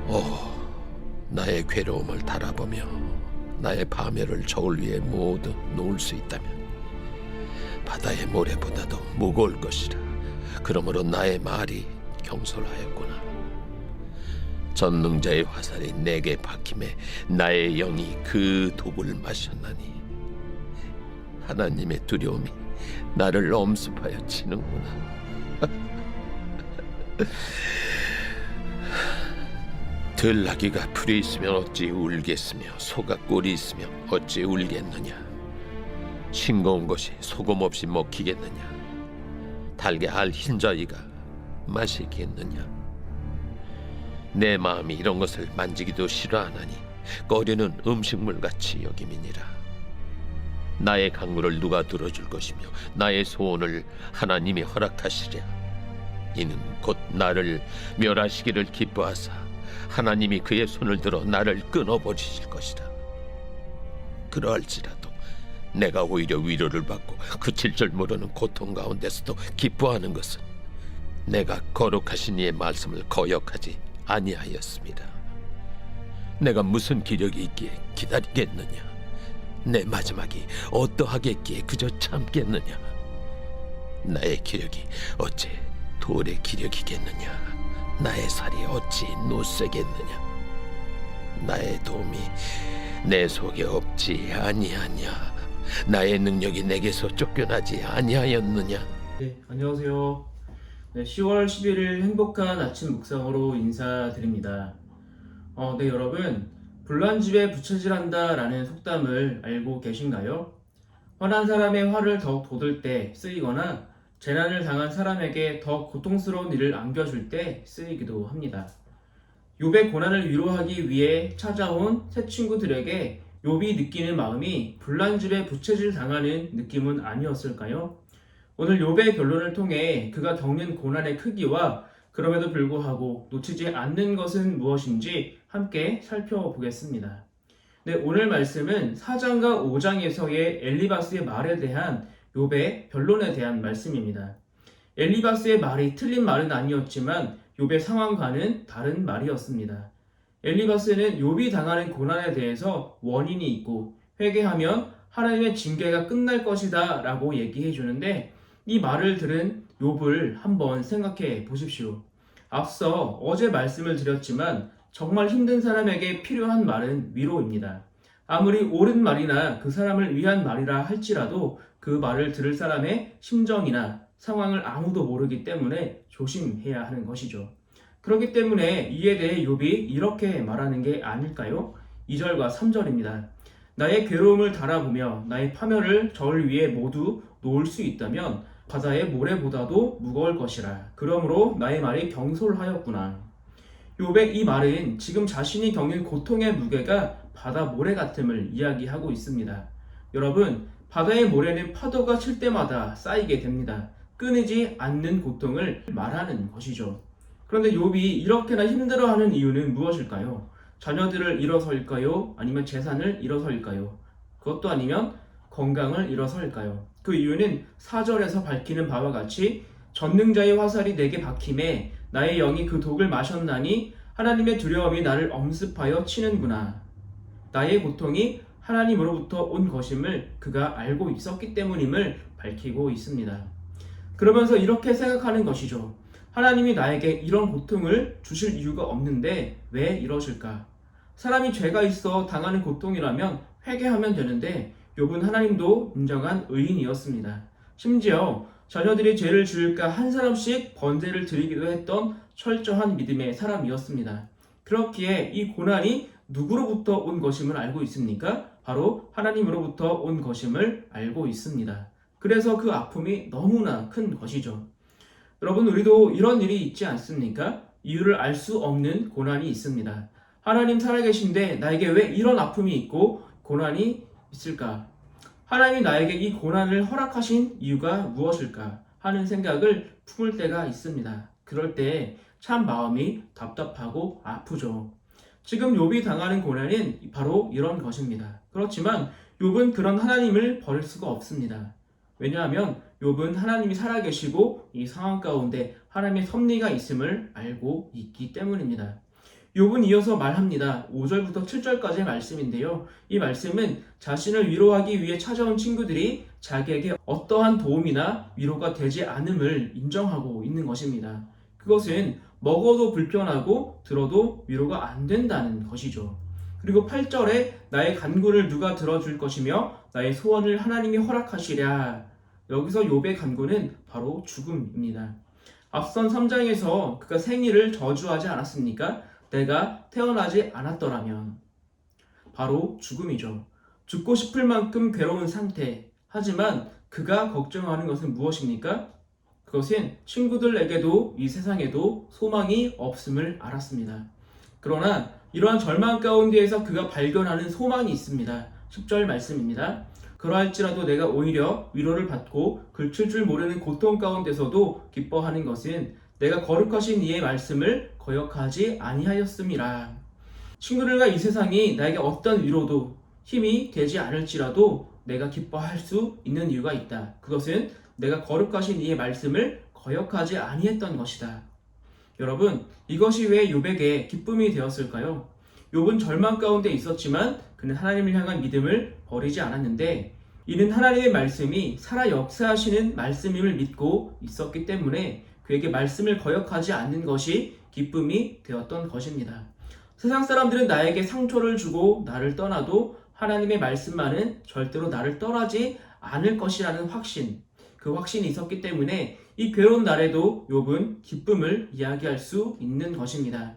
오, 나의 괴로움을 달아보며 나의 파멸을 저울 위에 모두 놓을 수 있다면 바다의 모래보다도 무거울 것이라. 그러므로 나의 말이 경솔하였구나. 전능자의 화살이 내게 박힘에 나의 영이 그 독을 마셨나니 하나님의 두려움이 나를 엄습하여 치는구나. 들나귀가 풀이 있으면 어찌 울겠으며 소가 꿀이 있으면 어찌 울겠느냐. 싱거운 것이 소금 없이 먹히겠느냐. 달게 알 흰자위가 마시겠느냐. 내 마음이 이런 것을 만지기도 싫어하나니 꺼리는 음식물같이 여김이니라. 나의 강물을 누가 들어줄 것이며 나의 소원을 하나님이 허락하시랴. 이는 곧 나를 멸하시기를 기뻐하사 하나님이 그의 손을 들어 나를 끊어버리실 것이라. 그러할지라도 내가 오히려 위로를 받고 그칠 줄 모르는 고통 가운데서도 기뻐하는 것은 내가 거룩하신 이의 말씀을 거역하지 아니하였습니다. 내가 무슨 기력이 있기에 기다리겠느냐. 내 마지막이 어떠하겠기에 그저 참겠느냐. 나의 기력이 어찌 돌의 기력이겠느냐. 나의 살이 어찌 노쇠겠느냐. 나의 도움이 내 속에 없지 아니하냐. 나의 능력이 내게서 쫓겨나지 아니하였느냐. 네, 안녕하세요. 네, 10월 11일 행복한 아침 묵상으로 인사드립니다. 네, 여러분, 불난 집에 부채질한다 라는 속담을 알고 계신가요? 화난 사람의 화를 더욱 돋을 때 쓰이거나 재난을 당한 사람에게 더 고통스러운 일을 안겨줄 때 쓰이기도 합니다. 욥의 고난을 위로하기 위해 찾아온 새 친구들에게 욥이 느끼는 마음이 불난 집에 부채질 당하는 느낌은 아니었을까요? 오늘 욥의 결론을 통해 그가 겪는 고난의 크기와 그럼에도 불구하고 놓치지 않는 것은 무엇인지 함께 살펴보겠습니다. 네, 오늘 말씀은 4장과 5장에서의 엘리바스의 말에 대한 욥의 변론에 대한 말씀입니다. 엘리바스의 말이 틀린 말은 아니었지만 욥의 상황과는 다른 말이었습니다. 엘리바스는 욥이 당하는 고난에 대해서 원인이 있고 회개하면 하나님의 징계가 끝날 것이다 라고 얘기해 주는데, 이 말을 들은 욥을 한번 생각해 보십시오. 앞서 어제 말씀을 드렸지만 정말 힘든 사람에게 필요한 말은 위로입니다. 아무리 옳은 말이나 그 사람을 위한 말이라 할지라도 그 말을 들을 사람의 심정이나 상황을 아무도 모르기 때문에 조심해야 하는 것이죠. 그렇기 때문에 이에 대해 욥이 이렇게 말하는 게 아닐까요? 2절과 3절입니다. 나의 괴로움을 달아보며 나의 파멸을 저울 위에 모두 놓을 수 있다면 바다의 모래보다도 무거울 것이라. 그러므로 나의 말이 경솔하였구나. 욥의 이 말은 지금 자신이 겪는 고통의 무게가 바다 모래 같음을 이야기하고 있습니다. 여러분, 바다의 모래는 파도가 칠 때마다 쌓이게 됩니다. 끊이지 않는 고통을 말하는 것이죠. 그런데 욥이 이렇게나 힘들어하는 이유는 무엇일까요? 자녀들을 잃어서일까요? 아니면 재산을 잃어서일까요? 그것도 아니면 건강을 잃어서일까요? 그 이유는 4절에서 밝히는 바와 같이 전능자의 화살이 내게 박힘에 나의 영이 그 독을 마셨나니 하나님의 두려움이 나를 엄습하여 치는구나. 나의 고통이 하나님으로부터 온 것임을 그가 알고 있었기 때문임을 밝히고 있습니다. 그러면서 이렇게 생각하는 것이죠. 하나님이 나에게 이런 고통을 주실 이유가 없는데 왜 이러실까? 사람이 죄가 있어 당하는 고통이라면 회개하면 되는데 욥은 하나님도 인정한 의인이었습니다. 심지어 자녀들이 죄를 지을까 한 사람씩 번제를 드리기도 했던 철저한 믿음의 사람이었습니다. 그렇기에 이 고난이 누구로부터 온 것임을 알고 있습니까? 바로 하나님으로부터 온 것임을 알고 있습니다. 그래서 그 아픔이 너무나 큰 것이죠. 여러분, 우리도 이런 일이 있지 않습니까? 이유를 알 수 없는 고난이 있습니다. 하나님 살아계신데 나에게 왜 이런 아픔이 있고 고난이 있을까? 하나님이 나에게 이 고난을 허락하신 이유가 무엇일까? 하는 생각을 품을 때가 있습니다. 그럴 때 참 마음이 답답하고 아프죠. 지금 욥이 당하는 고난은 바로 이런 것입니다. 그렇지만 욥은 그런 하나님을 버릴 수가 없습니다. 왜냐하면 욥은 하나님이 살아계시고 이 상황 가운데 하나님의 섭리가 있음을 알고 있기 때문입니다. 욥은 이어서 말합니다. 5절부터 7절까지의 말씀인데요. 이 말씀은 자신을 위로하기 위해 찾아온 친구들이 자기에게 어떠한 도움이나 위로가 되지 않음을 인정하고 있는 것입니다. 그것은 먹어도 불편하고 들어도 위로가 안 된다는 것이죠. 그리고 8절에 나의 간구를 누가 들어줄 것이며 나의 소원을 하나님이 허락하시랴. 여기서 욥의 간구는 바로 죽음입니다. 앞선 3장에서 그가 생일을 저주하지 않았습니까? 내가 태어나지 않았더라면. 바로 죽음이죠. 죽고 싶을 만큼 괴로운 상태. 하지만 그가 걱정하는 것은 무엇입니까? 그것은 친구들에게도 이 세상에도 소망이 없음을 알았습니다. 그러나 이러한 절망 가운데에서 그가 발견하는 소망이 있습니다. 10절 말씀입니다. 그러할지라도 내가 오히려 위로를 받고 그칠 줄 모르는 고통 가운데서도 기뻐하는 것은 내가 거룩하신 이의 말씀을 거역하지 아니하였음이라. 친구들과 이 세상이 나에게 어떤 위로도 힘이 되지 않을지라도 내가 기뻐할 수 있는 이유가 있다. 그것은 내가 거룩하신 이의 말씀을 거역하지 아니했던 것이다. 여러분, 이것이 왜 욥에게 기쁨이 되었을까요? 욥은 절망 가운데 있었지만 그는 하나님을 향한 믿음을 버리지 않았는데 이는 하나님의 말씀이 살아 역사하시는 말씀임을 믿고 있었기 때문에 그에게 말씀을 거역하지 않는 것이 기쁨이 되었던 것입니다. 세상 사람들은 나에게 상처를 주고 나를 떠나도 하나님의 말씀만은 절대로 나를 떠나지 않을 것이라는 확신, 그 확신이 있었기 때문에 이 괴로운 날에도 욥은 기쁨을 이야기할 수 있는 것입니다.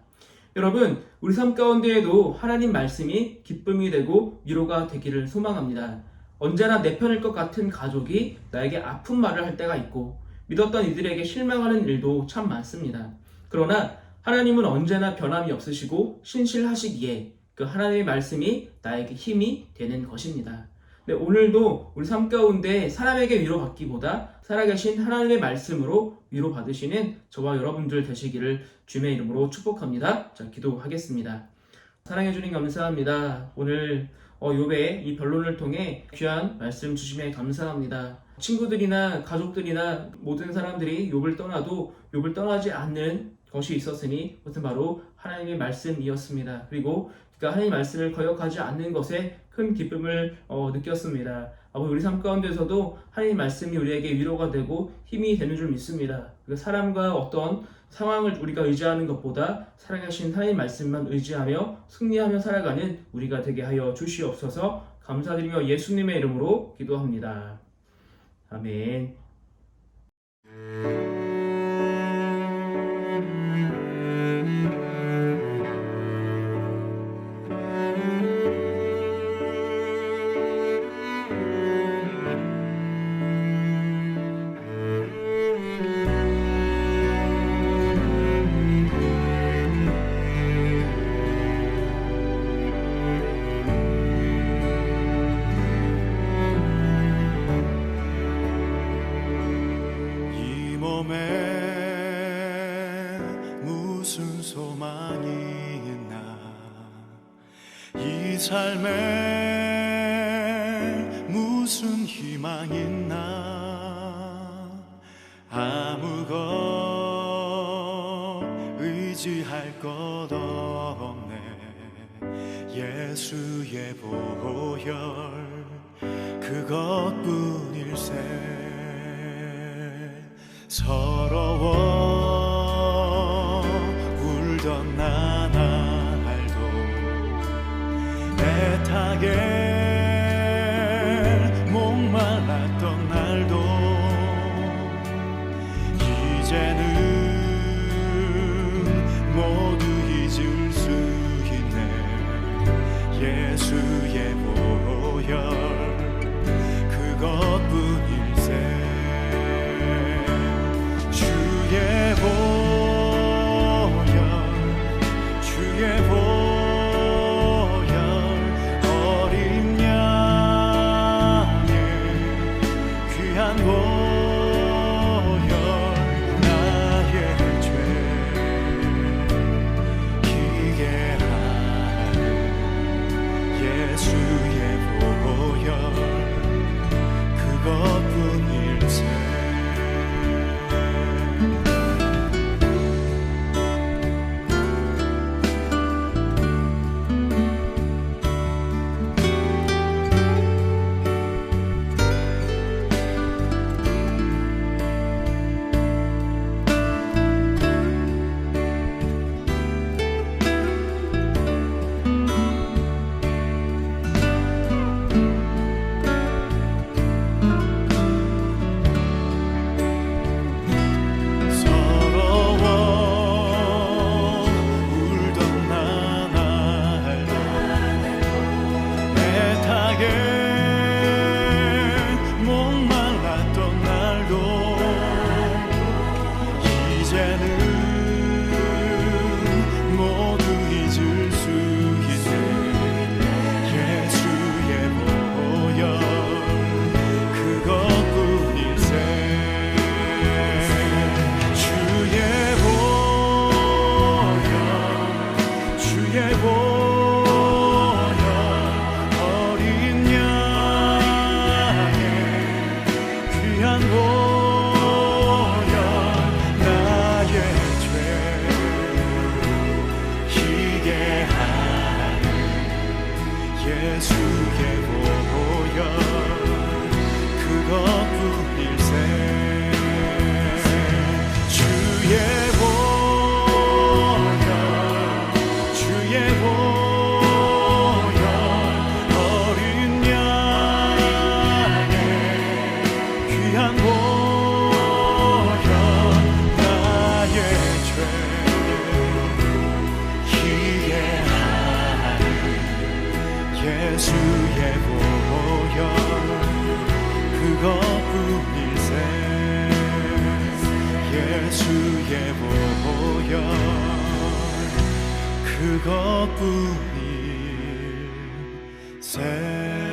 여러분, 우리 삶 가운데에도 하나님 말씀이 기쁨이 되고 위로가 되기를 소망합니다. 언제나 내 편일 것 같은 가족이 나에게 아픈 말을 할 때가 있고 믿었던 이들에게 실망하는 일도 참 많습니다. 그러나 하나님은 언제나 변함이 없으시고 신실하시기에 그 하나님의 말씀이 나에게 힘이 되는 것입니다. 네, 오늘도 우리 삶 가운데 사람에게 위로받기보다 살아계신 하나님의 말씀으로 위로받으시는 저와 여러분들 되시기를 주님의 이름으로 축복합니다. 자, 기도하겠습니다. 사랑해 주님 감사합니다. 오늘 욥의 이 변론을 통해 귀한 말씀 주심에 감사합니다. 친구들이나 가족들이나 모든 사람들이 욥을 떠나도 욥을 떠나지 않는 것이 있었으니 그것은 바로 하나님의 말씀이었습니다. 그리고 그가 하나님의 말씀을 거역하지 않는 것에 큰 기쁨을 느꼈습니다. 아버지, 우리 삶 가운데서도 하나님의 말씀이 우리에게 위로가 되고 힘이 되는 줄 믿습니다. 사람과 어떤 상황을 우리가 의지하는 것보다 살아계신 하나님의 말씀만 의지하며 승리하며 살아가는 우리가 되게 하여 주시옵소서. 감사드리며 예수님의 이름으로 기도합니다. 아멘. 무슨 소망이 있나 이 삶에 무슨 희망 있나 아무것 의지할 것 없네 예수의 보혈 그것뿐일세 서러워 울던 나날도 애타게 목말랐던 날도 이제는 모두 잊을 수 있네 예수의 보혈 그것뿐일세 주의 보혈 어린 예수의 보혈 그것뿐일세 주의 보혈 주의 보혈 어린 양의 귀한 보혈 나의 죄 이해하는 예수의 보혈 그것뿐일세 예수의 보혈 그것뿐일세